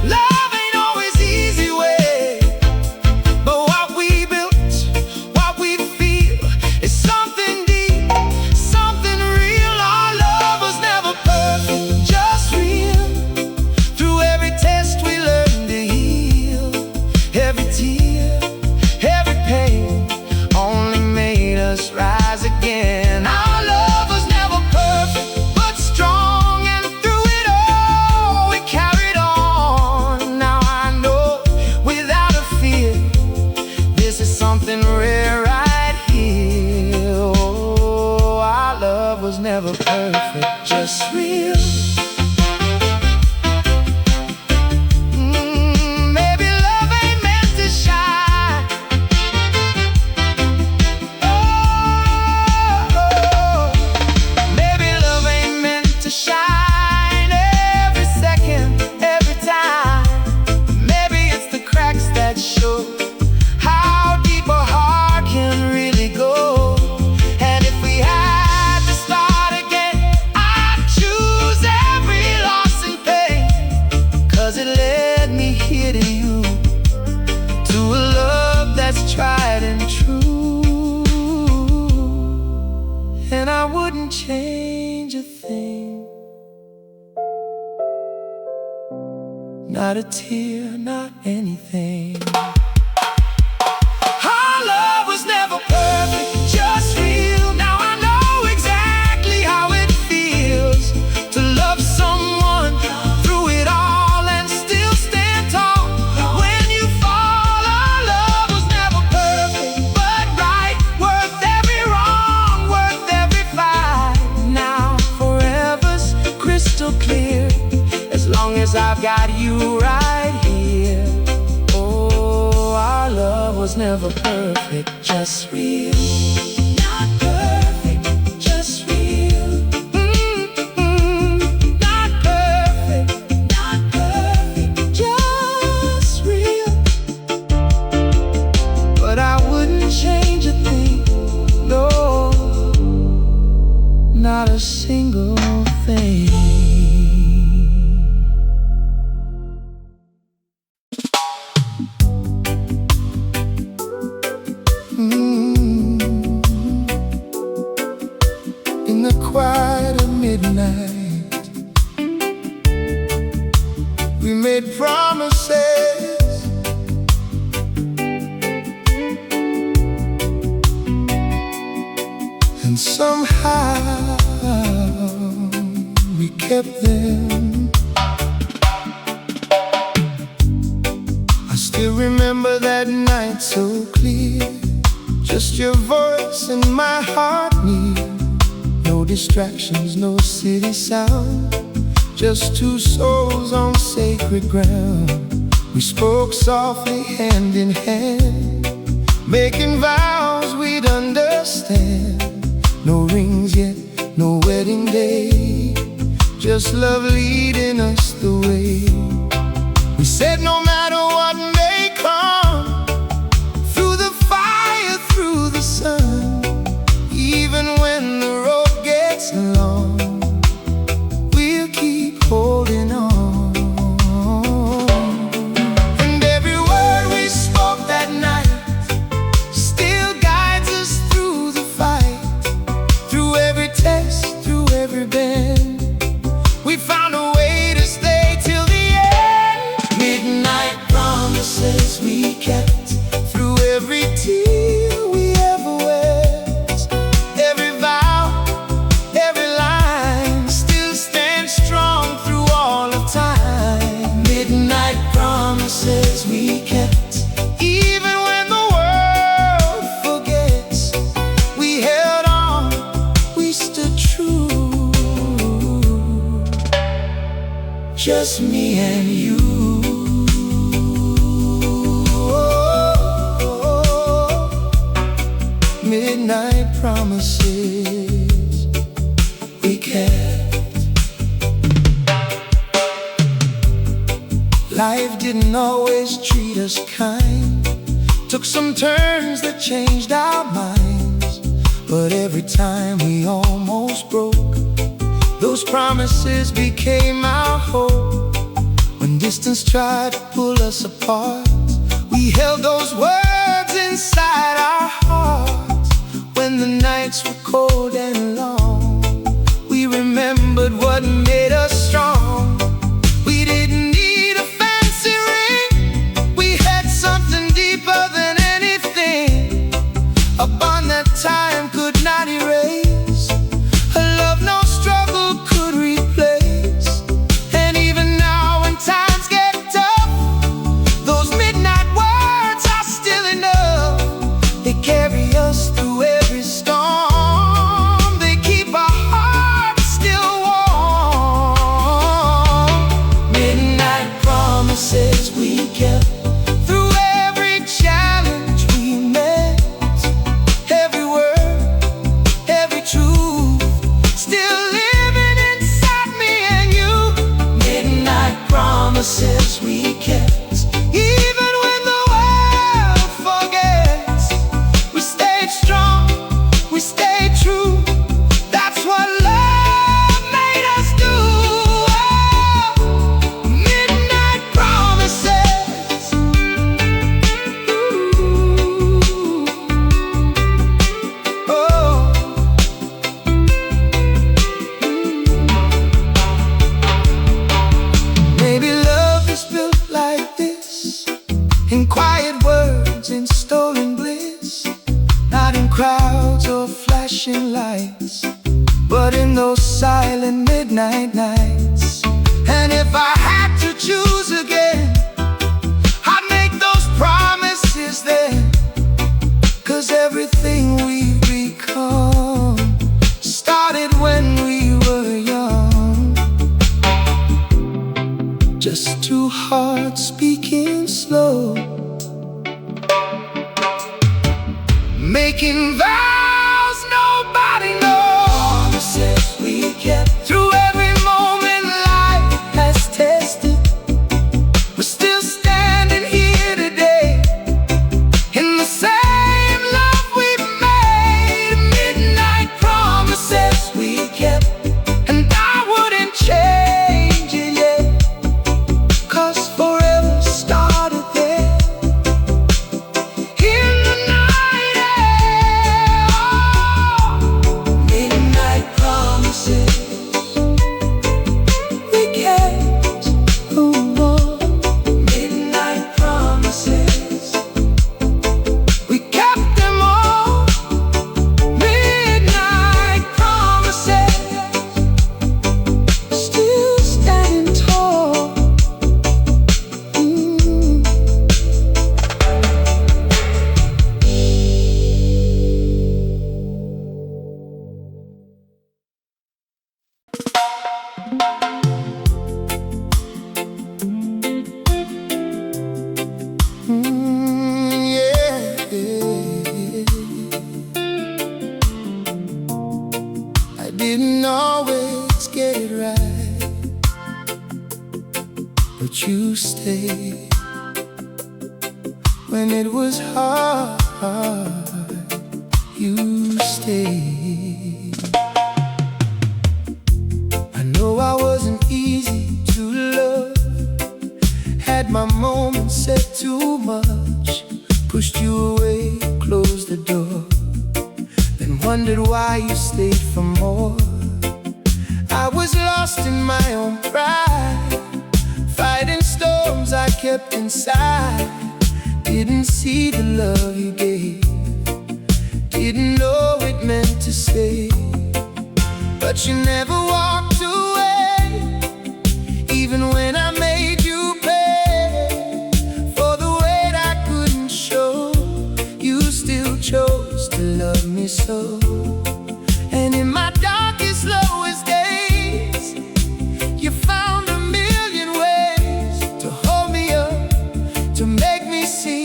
Love ain't always easy way, but what we built, what we feel, is something deep, something real. Our love was never perfect, just real. Through every test we learned to heal. Every tear, every pain, only made us rise again. Our love was never perfect, but strong, and through it all we carried on. Now I know without a fear, this is something rare right here. Oh, our love was never perfect, just real. Maybe love ain't meant to shine. Oh, maybe love ain't meant to shine every second, every time. Maybe it's the cracks that show how deep a heart can really go. And if we had to start again, I'd choose every loss and pain, 'cause it led me here to you, to a love that's tried and true. And I wouldn't change a thing, not a tear, not anything. Our love was never 'cause I've got you right here. Oh, our love was never perfect, just real. Not perfect, just real. Not perfect, not perfect, just real. But I wouldn't change a thing, no, not a single thing. In the quiet of midnight, we made promises, and somehow we kept them. I still remember that night so clear, just your voice and my heart near. No distractions, no city sound, just two souls on sacred ground. We spoke softly, hand in hand, making vows we'd understand. No rings yet, no wedding day, just love leading us the way. We said no matter what may come, through the fire, through the sun, even when the road gets long, we'll keep holding on. And every word we spoke that night still guides us through the fight, through every test, through every bend. We found a way to stay till the end. Midnight promises we kept, through every tear we ever wept. Every vow, every line still stands strong through all of time. Midnight promises we kept, even when the world forgets. We held on, we stood true, just me and you. Midnight promises we kept. Life didn't always treat us kind, took some turns that changed our minds. But every time we almost broke, those promises became our hope. When distance tried to pull us apart, we held those words inside our hearts. When the nights were cold and long, we remembered what made us strong. We didn't need a fancy ring, we had something deeper than anything, a bond that time could not erase, a love no struggle could replace. And even now when times get tough, those midnight words are still enough. They carry us through every storm, they keep our hearts still warm. Midnight promises we kept, through every challenge we met. Every word, every truth, still living inside me and you. Midnight promises we kept, even when the world forgets. We stayed strong, we stayed true, that's what love made us do. Oh, midnight promises. Ooh. Oh. Maybe love is built like this, in quiet words, in stolen bliss, not in crowds or flashing lights, but in those silent midnight nights. And if I had to choose again, I'd make those promises then. 'Cause everything we've become started when we were young. hearts speaking slow, making vows nobody knows. Promises we kept through every moment life has tested. We're still standing here today in the same love we made. Midnight promises we kept, and I wouldn't change it yet, 'cause forever started there in the night air. Oh, midnight promises we kept. Oh, midnight promises we kept them all. Midnight promises still standing tall. Yeah. I didn't always get it right, but you stayed when it was hard. You stayed. I know I wasn't easy to love, had my moments, said too much, pushed you away, closed the door, then wondered why you stayed for more. I was lost in my own pride, fighting storms I kept inside. Didn't see the love you gave, didn't know it meant to stay. But you never walked away, even when I made you pay for the weight I couldn't show. You still chose to love me so. And in my darkest, lowest days, you found a million ways to hold me up, to make me see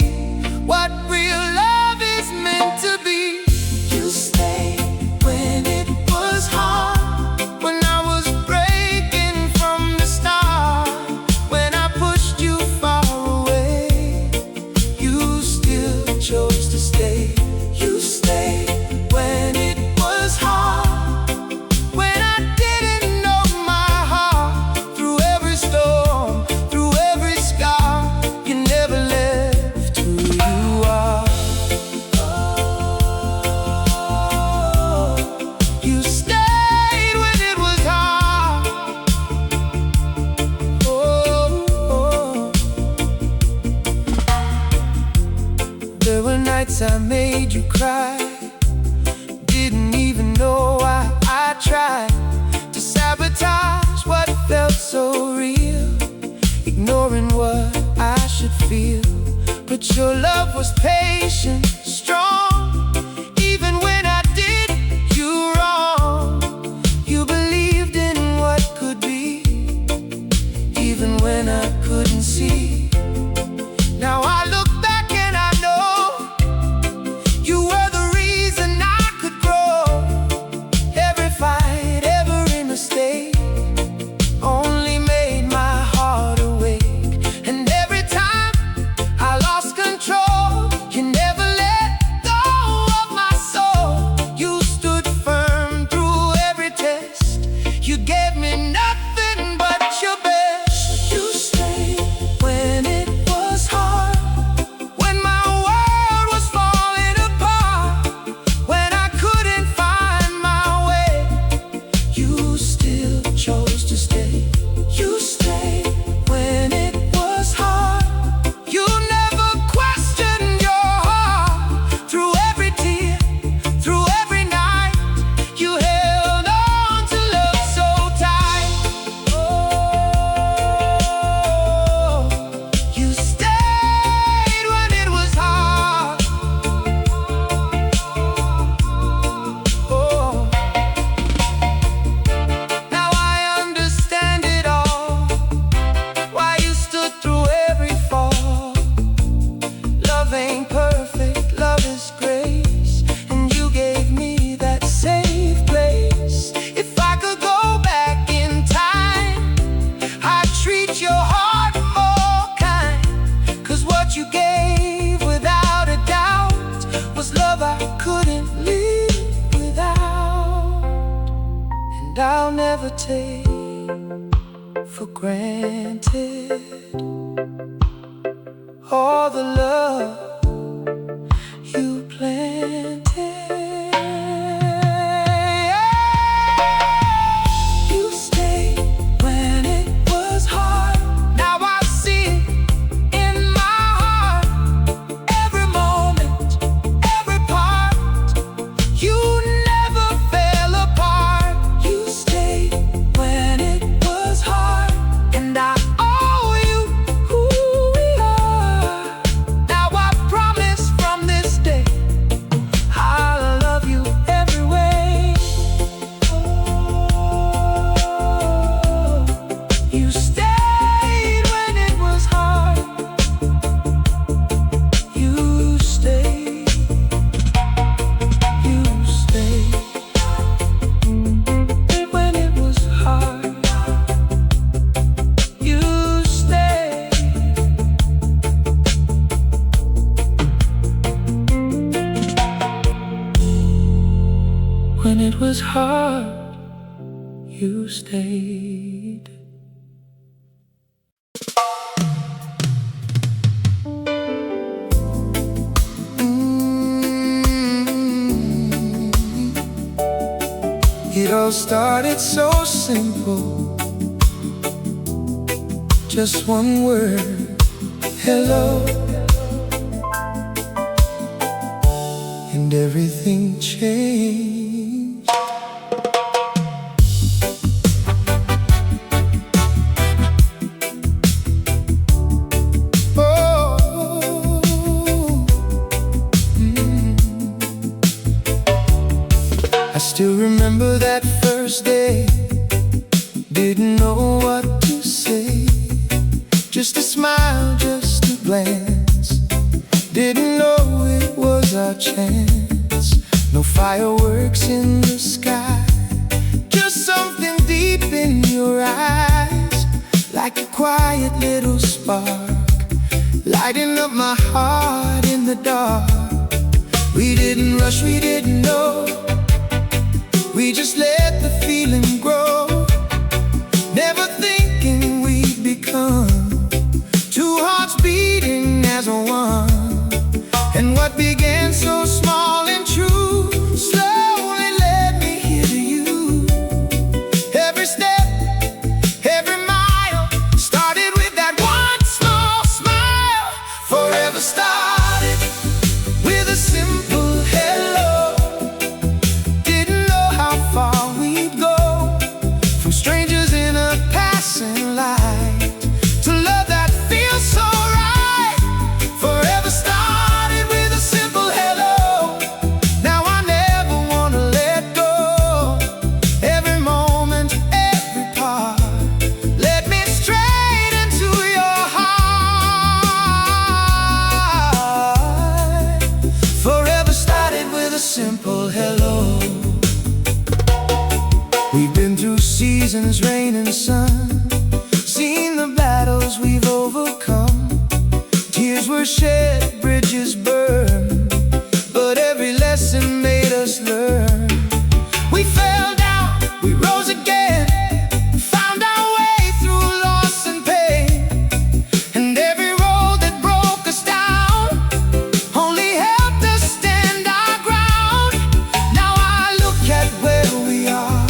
what real love is meant to be. You stayed when it was hard, when I was breaking from the start, when I pushed you far away. You still chose to stay. You stayed when it was hard, when I didn't know my heart. Through every storm, through every scar, you never left who you are. You stayed when it was hard. Oh. There were nights I made you cry, didn't even know why I tried to sabotage what felt so real, ignoring what I should feel. But your love was patient, strong, even when I did you wrong. You believed in what could be, even when I couldn't see. Now I look back and I know you were the reason I could grow. Every fight, every mistake only made my heart awake. And every time I lost control, you never let never take for granted all the love you planted. You stayed when it was hard. Now I see it in my heart. Every moment, every part. You never fell apart. You stayed when it was hard, and I owe you who we are. Now I promise from this day I'll love you every way. Oh, you stayed when it was hard. You stayed. You stayed when it was hard. You stayed. When it was hard, you stayed. It all started so simple, just one word, hello, and everything changed. I still remember that first day. Didn't know what to say. Just a smile, just a glance. Didn't know it was our chance. No fireworks in the sky, just something deep in your eyes, like a quiet little spark, lighting up my heart in the dark. We didn't rush, we didn't know. We just let the feeling grow, never thinking we'd become two hearts beating as one. And what began so small and true slowly led me here to you. Every step, every mile started with that one small smile. Forever started with a simple hello. Far we'd go, from strangers in a passing light, to love that feels so right. Forever started with a simple hello. Now I never wanna let go. Every moment, every part led me straight into your heart. Forever started with a simple hello. We've been through seasons, rain and sun, seen the battles we've overcome. Tears were shed, bridges burned, but every lesson made us learn. We fell down, we rose again, found our way through loss and pain. And every road that broke us down only helped us stand our ground. Now I look at where we are,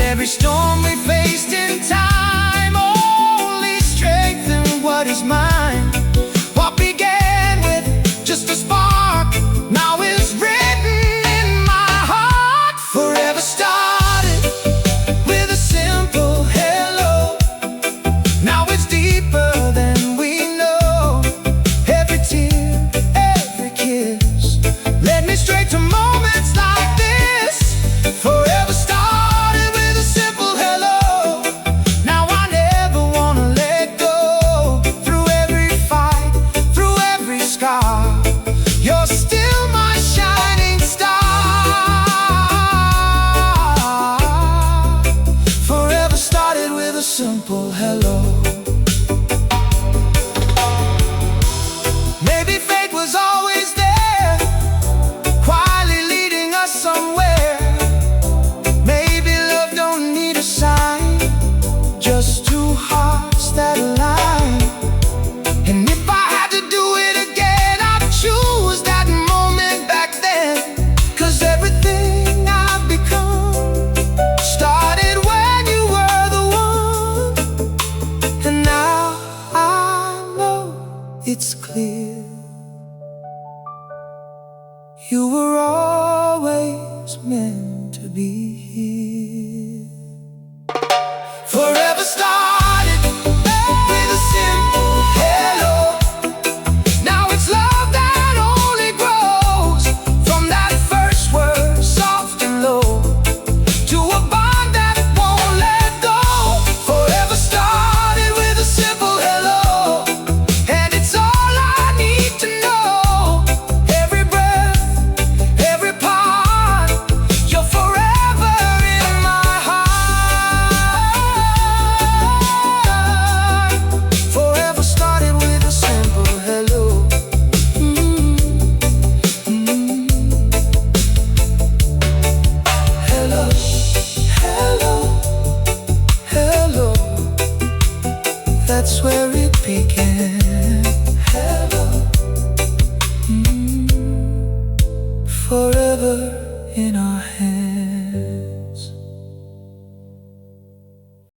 every storm we faced in time only strengthened what is mine. What began with just a spark now is written in my heart. Forever started with a simple hello. Now it's deeper than we know. Every tear, every kiss led me straight to moments like this. Forever started simple hello. that's where it began. Heaven, forever in our hands.